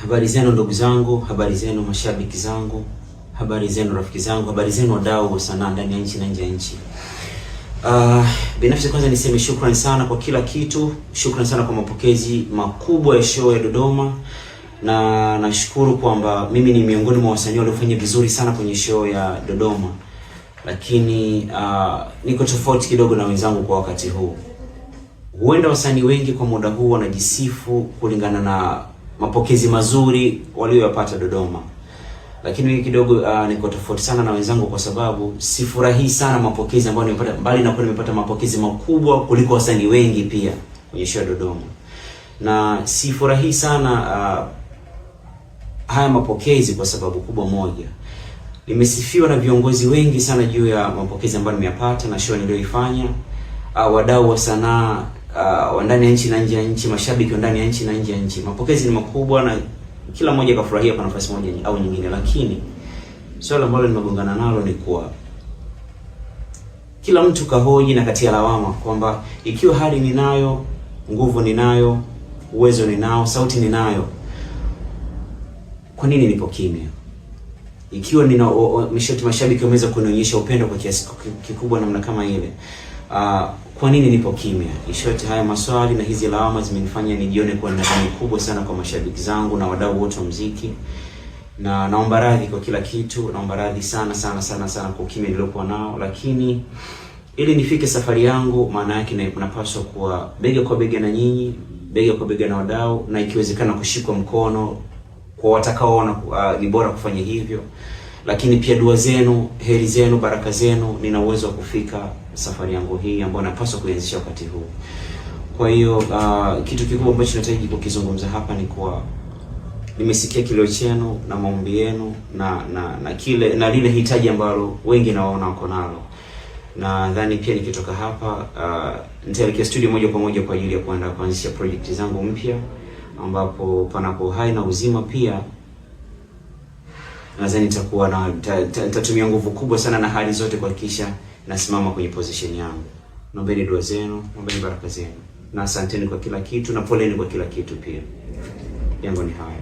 Habari zenu ndugu zangu, habari zenu mashabiki zangu, habari zenu rafiki zangu, habari zenu wadau wa sanaa ndani ya nchi na nje ya nchi. Binafsi kwanza niseme shukrani sana kwa kila kitu. Shukrani sana kwa mapokezi makubwa ya show ya Dodoma. Na nashukuru kwamba mimi ni miongoni mwa wasanii waliofanya vizuri sana kwenye show ya Dodoma. Lakini niko tofauti kidogo na wenzangu kwa wakati huu. Huenda wasanii wengi kwa muda huu wanajisifu kulingana na mapokezi mazuri walioyapata Dodoma. Lakini mimi kidogo niko tofauti sana na wenzangu kwa sababu sifurahi sana mapokezi ambayo nimepata, bali na nimepata mapokezi makubwa kuliko wasanii wengi pia kwenye show ya Dodoma. Na sifurahi sana haya mapokezi kwa sababu kubwa moja. Nimesifiwa na viongozi wengi sana juu ya mapokezi ambayo nimeyapata na show niliyoifanya. Wadau wa sanaa wa ndani ya nchi na nje ya nchi, mashabiki wa ndani ya nchi na nje ya nchi. Mapokezi ni makubwa na kila mmoja kafurahia kwa nafasi moja au nyingine, lakini swala ambalo nimegongana nalo ni kwa kila mtu kahoji na katia lawama kwamba ikiwa hali ninayo, nguvu ninayo, uwezo ninao, sauti ninayo, kwa nini nipo kimya? Ikiwa nina mashabiki wameweza kunionyesha upendo kwa kiasi kikubwa namna kama ile, kwa nini nipo kimya? Ishoti haya maswali na hizi lawama zimenifanya nijione kuwa nina dhambi kubwa sana kwa mashabiki zangu na wadau wote wa muziki. Na naomba radhi kwa kila kitu, naomba radhi sana kwa kimya niliokuwa nao, lakini ili nifike safari yangu, maana yake napaswa kuwa bega kwa bega na nyinyi, bega kwa bega na wadau, na ikiwezekana kushikwa mkono kwa watakaoona ni bora kufanya hivyo. Lakini pia dua zenu, heri zenu, baraka zenu, nina uwezo wa kufika safari yangu hii ambayo napaswa kuanzisha wakati huu. Kwa hiyo kitu kikubwa ambacho nataka kukizungumza hapa ni kuwa nimesikia kilio chenu na maombi yenu na kile na lile hitaji ambalo wengi nawaona wako nalo. Na nadhani pia nikitoka hapa nitaelekea studio moja kwa moja kwa ajili ya kwenda kuanzisha project zangu mpya, ambapo panapo hai na uzima pia nadhani nitakuwa na nitatumia nguvu kubwa sana na hali zote kuhakikisha nasimama kwenye position yangu. Naombeni dua zenu, naombeni baraka zenu. Na asanteni kwa kila kitu na poleni kwa kila kitu pia. Yangu ni haya.